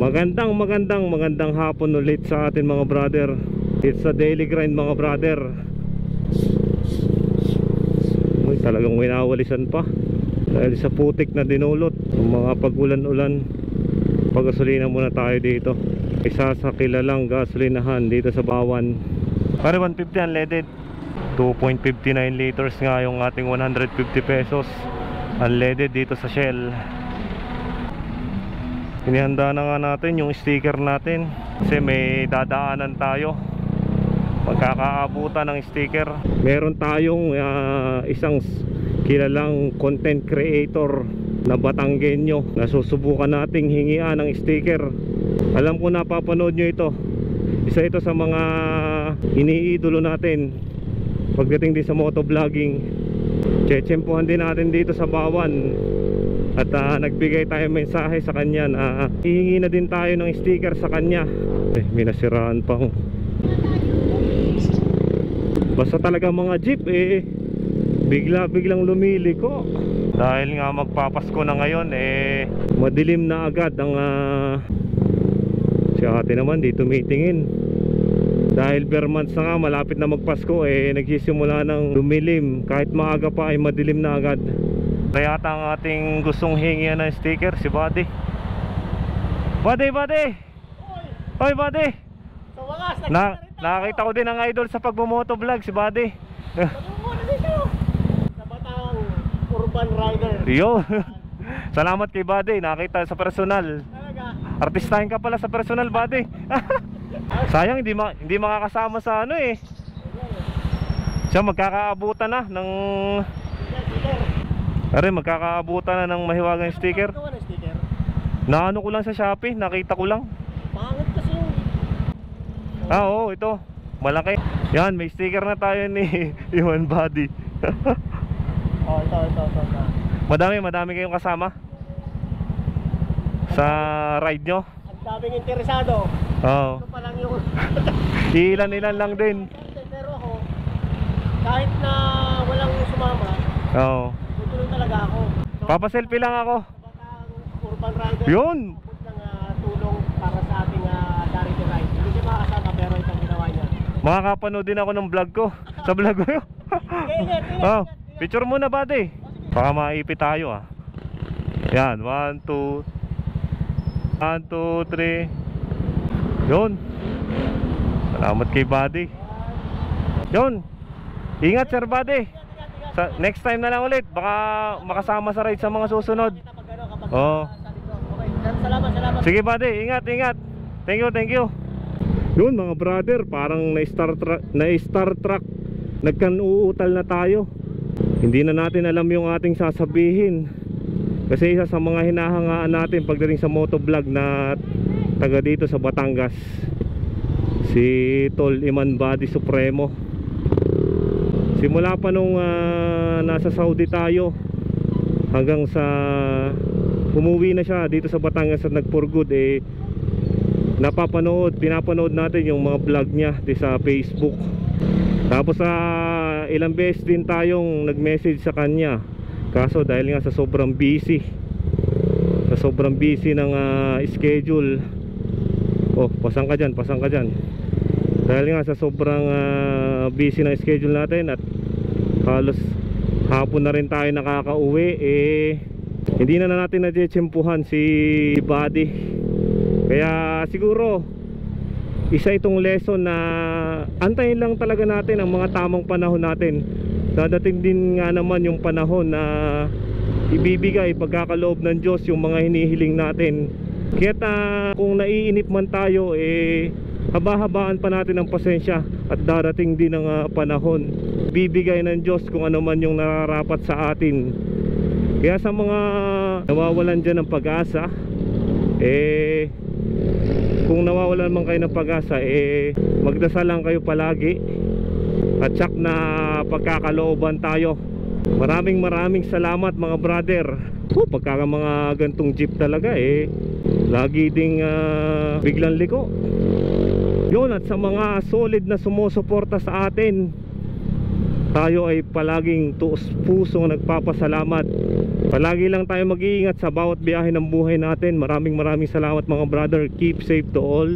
Magandang hapon ulit sa atin mga brother. It's a daily grind mga brother. Uy, talagang winawalisan pa dahil sa putik na dinulot ng mga pagulan-ulan. Pagasolina muna tayo dito. Isa sa kilalang gasolinahan dito sa Bawan. Pare 150 unleaded. 2.59 liters nga yung ating 150 pesos unleaded dito sa Shell. Inihanda na nga natin yung sticker natin kasi may dadaanan tayo, magkakaabutan ng sticker. Meron tayong isang kilalang content creator na Batanggenyo na susubukan nating hingian ng sticker. Alam ko napapanood nyo ito. Isa ito sa mga iniidolo natin pagdating din sa motovlogging. Chechempuhan din natin dito sa Bawan. At nagbigay tayo mensahe sa kanya na hihingi na din tayo ng sticker sa kanya. May nasiraan pang. Basta talaga mga jeep biglang lumiliko. Dahil nga magpapasko na ngayon madilim na agad ang si ate naman dito meetingin. Dahil bare months na nga, malapit na magpasko nagsisimula ng lumilim. Kahit maaga pa ay madilim na agad. Kaya yata ang ating gustong hingian ng sticker si Buddy. Buddy! Hoy Buddy! Sa wakas, nakakita ko din ang idol sa pagmumotovlog si Buddy. Muna dito sa Batang Urban Rider. Yo. Salamat kay Buddy, nakita sa personal. Talaga? Artistahin ka pala sa personal Buddy. Sayang hindi makakasama sa ano siya magkakaabutan na ng magkakaabutan na ng mahiwagang sticker. Naano ko lang sa Shopee, nakita ko lang. Pangit kasi yung oo, ito malaki. Yan, may sticker na tayo ni Iwan Buddy. ito. Madami kayong kasama sa ride nyo. Ang daming interesado. Oo. Ito pa lang yung Ilan lang din. pero ako, kahit na walang sumama, Oo. tutuloy talaga ako. So, Papaselfie lang ako. sa Batang Urban Rider, Yun. abot ng tulong para sa ating charity ride. Hindi siya makakasama pero itong ginawa niya. Makakapanood din ako ng vlog ko. Sa vlog ko yun. Oh, picture muna Buddy. Baka maipit tayo Yan, 1, 2 3. Yun. Salamat kay Buddy. Yun. Ingat Sir Buddy. Next time na lang ulit. Baka makasama sa ride sa mga susunod. Oo. Okay, salamat. Sige Buddy, ingat. Thank you. Yun mga brother, parang na-star truck. Nagkan-uutal na tayo. Hindi na natin alam yung ating sasabihin. Kasi isa sa mga hinahangaan natin pagdating sa motovlog na taga dito sa Batangas, si Tol Iman Buddy Supremo. Simula pa nung nasa Saudi tayo hanggang sa umuwi na siya dito sa Batangas at nag-for good pinapanood natin yung mga vlog niya sa Facebook. Tapos ilang beses din tayong nag-message sa kanya. Kaso dahil nga sa sobrang busy ng schedule. Oh, pasang ka dyan. Dahil nga sa sobrang busy ng schedule natin at halos hapon na rin tayo nakakauwi, hindi na natin nadetsempuhan si Buddy. Kaya siguro isa itong lesson na antayin lang talaga natin ang mga tamang panahon natin. Dadating din nga naman yung panahon na ibibigay pagkakaloob ng Diyos yung mga hinihiling natin. Kaya kung naiinip man tayo, haba-habaan pa natin ang pasensya at darating din ang panahon. Bibigay ng Diyos kung ano man yung nararapat sa atin. Kaya sa mga nawawalan dyan ng pag-asa, kung nawawalan man kayo ng pag-asa, magdasal lang kayo palagi at tsak na pagkakalooban tayo. Maraming salamat mga brother. Pagka mga gantong jeep talaga lagi ding biglang liko. Yun, at sa mga solid na sumusuporta sa atin, tayo ay palaging tuos pusong nagpapasalamat. Palagi lang tayo mag-iingat sa bawat biyahe ng buhay natin. Maraming salamat mga brother. Keep safe to all.